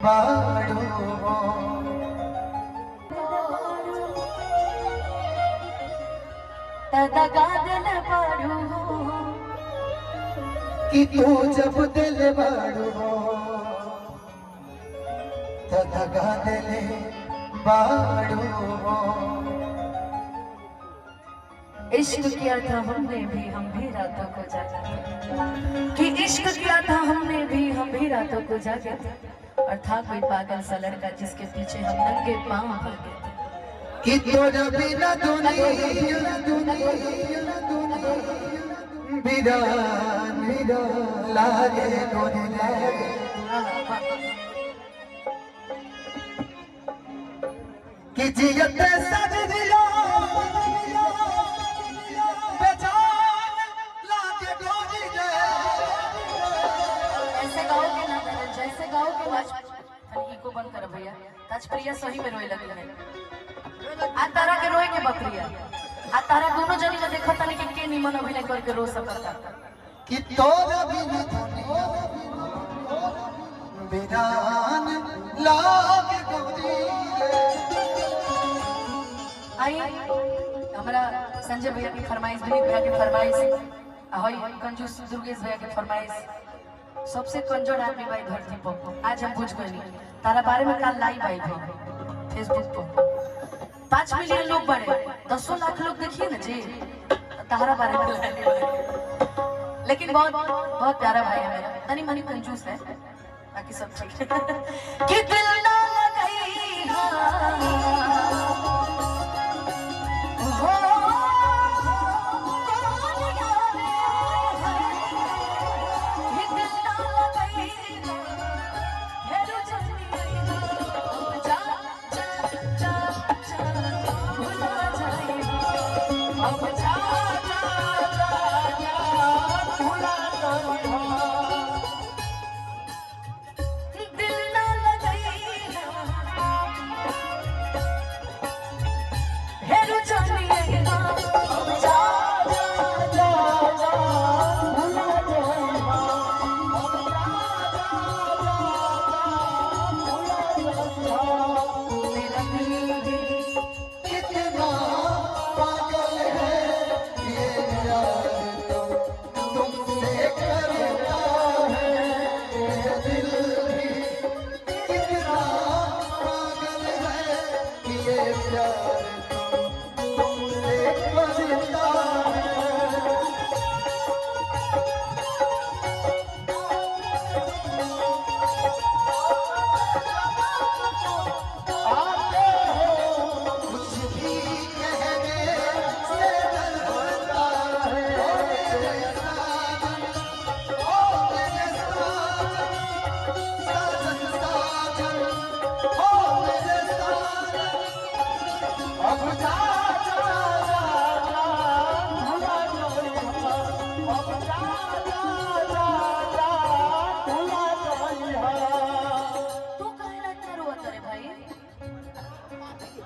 बाड़ो दगा दिल बाड़ो कि तू जब दिल बाड़ो दगा दिल बाड़ो। इश्क किया था हमने भी हम भी रातों को जागे कि इश्क किया था हमने भी हम भी रातों को जागे और था कोई पागल सा लड़का जिसके पीछे हम नंगे पांव भागे कि तोरा बिना दुनिया बिरान लागे दोने लागे कि जियत सज दिया बेजान लागे डोरी दे। ऐसे गाओगे ना जैसे गाओगे बाज को बंद कर भैया ताज प्रिया सही में रोए लगे है आ तारा के रोए के बकरिया आ तारा दोनों जनी में देखता नहीं कि के निमन अभिनय करके रो सकता कि तोरा बिना दुनिया बिरान लागे डोरी दे। आई हमारा संजय भैया की फरमाइश विनीत भैया की फरमाइश ahoy कंजूस दुर्गेश भैया की फरमाइश सबसे कंजूस आदमी भाई धरती पर आज हम पूछ गए तारा बारे में कल लाइव आई थे फेसबुक पर 5 मिलियन लोग बढ़े 10 लाख लोग देखिए ना जी तारा बारे में लेकिन बहुत बहुत प्यारा भाई है मेरा तनी मनी कंजूस है बाकी सब ठीक है कि दिल ना लगाई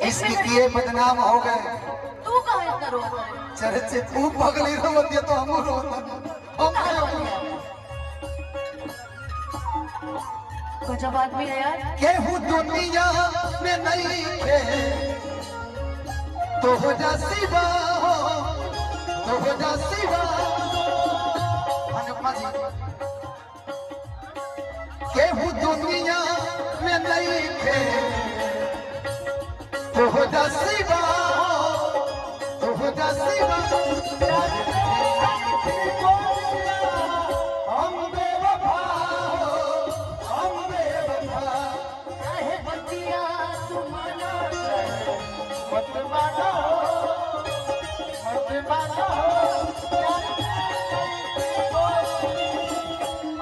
इसके किए बदनाम हो गए तू कहाँ इतना रो चर्चे तू पगली रोती है तो हम तो जब आदमी है यार केहू दुनिया में नहीं थे तो हो जा सिवा तो हो जा सिवा केहू दुनिया में नहीं थे तो हो जा सिवा तो हो जा सिवा। हम बेवफा हम बेवफा काहे बतिया तू माना मत मानो मत मानो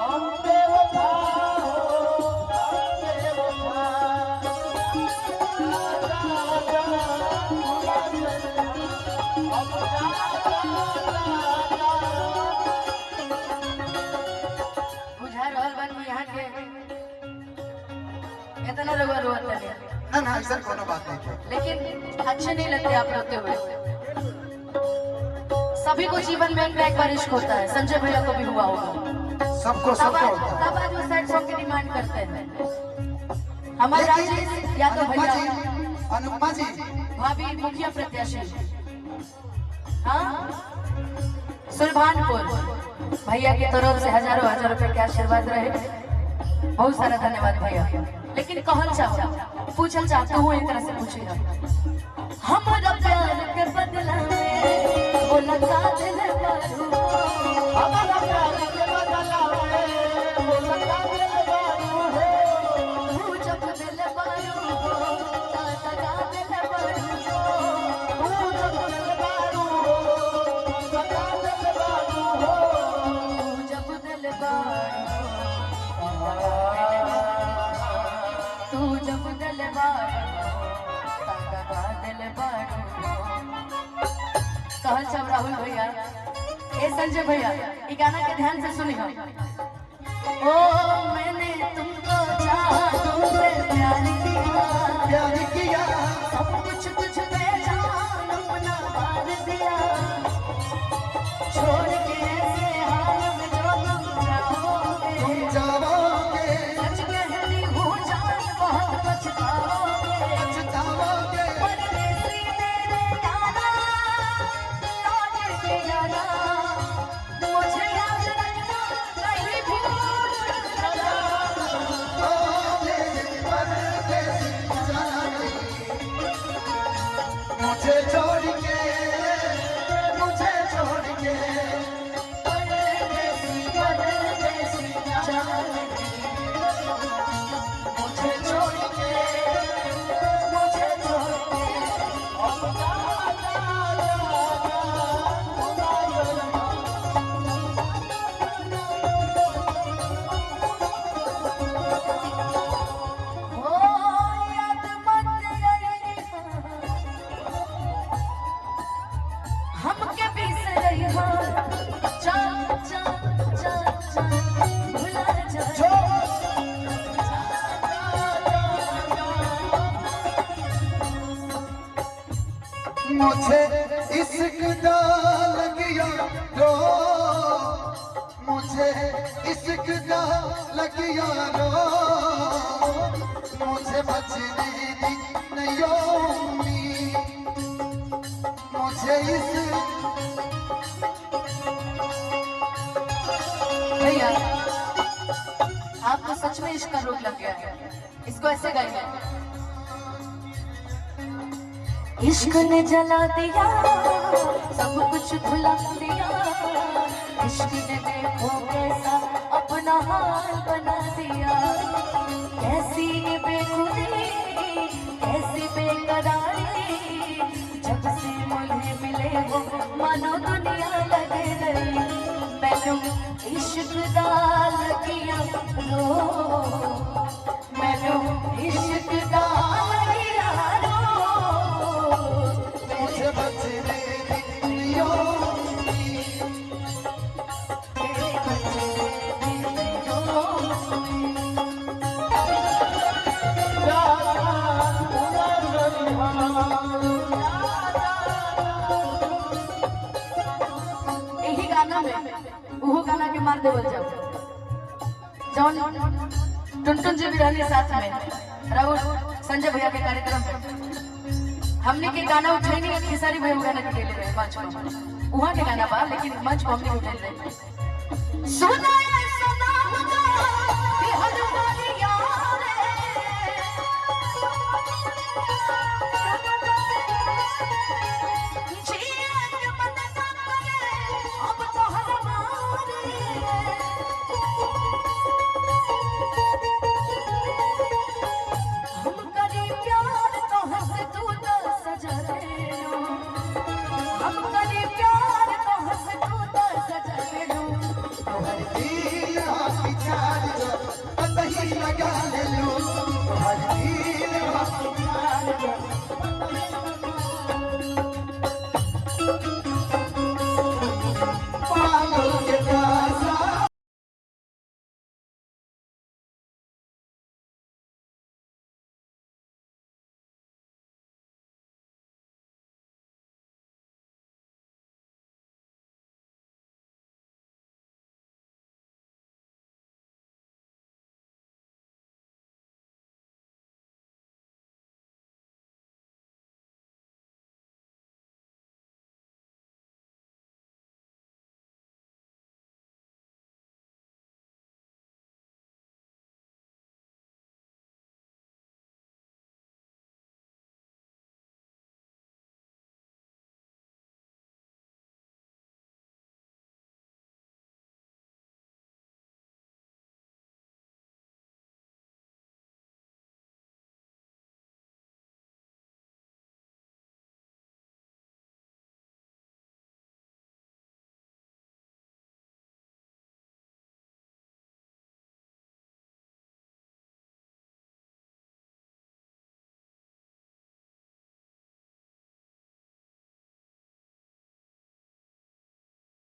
हम बेवफा इतना रोवा रोता है ना ऐसा कोनो बात नहीं है लेकिन अच्छे नहीं लगते आप रोते हुए। सभी को जीवन में एक बार इश्क होता है, संजय भैया को भी हुआ होगा। सबको सबको तब आज वो सैड सॉन्ग की डिमांड करते हैं। हमारे लेकिन राजेश यादव भैया अनुपमा जी भाभी मुखिया प्रत्याशी, हाँ सुल्तानपुर भैया की तरफ से हजारों हजार रुपए के आशीर्वाद रहे, बहुत सारा धन्यवाद भैया। लेकिन कहल चाहो पूछल चाहता हूँ एक तरह से पूछिए, हमारा प्यार के बदला में वो लगा दिल बारू, हमारा प्यार के बदला में वो लगा दिल बारू हो, तू जब दिल बारू हो ता लगा दिल बारू हो, तू जब दिल बारू हो लगा दिल बारू हो, तू जब दिल बारू तू जब दिल बारू ता लगा दिल बारू। कहल सब राहुल भैया ए संजय भैया ये गाना के ध्यान से सुनी हो। ओ मैंने तुमको चाहा तुमसे प्यार किया, प्यार किया सब कुछ तुझ पे जान अपना वार दिया, छोड़ के ऐसे हाल में जो तुम जाओगे, सच कहती हूँ जान बहुत पछताओगे, पछताओगे परदेसी मेरे यारा लौट के आना, मुझे याद रखना नहीं भूलना। ओ मेरे परदेसी जाने, मुझे छोड़ के परदेसी परदेसी जाने, मुझे छोड़ के मुझे छोड़ के हो याद मत आई हमके बिसरई हो, चल चल चल चल भुला जा, मुझे इश्क दा लगिया रो, मुझे इश्क दा लगिया रो, मुझे बचने दी नहीं उम्मीद, मुझे इस भैया आपको सच में इश्क का रोग लग गया है, इसको ऐसे गाइए। इश्क ने जला दिया सब कुछ भुला दिया, इश्क ने देखो कैसा अपना हाल बना दिया, कैसी ये बेखुदी कैसी बेकरारी, जब से मुझे मिले हो मानो दुनिया लगे रही, मैनू इश्क दा लगिया रो, मैनू इश्क दा लगिया रो, मुझे बचने दी नहीं उम्मीद, यही गाना में वो गाना के मार देवल जाओ, जौन टुनटुन जी भी रहने साथ में राहुल संजय भैया के कार्यक्रम में हमने के गाना उठाई नहीं, खेसारी भैया गाना के ले रहे मंच पर, वहाँ के गाना बा लेकिन मंच को हमने उठाई रहे। सुनाया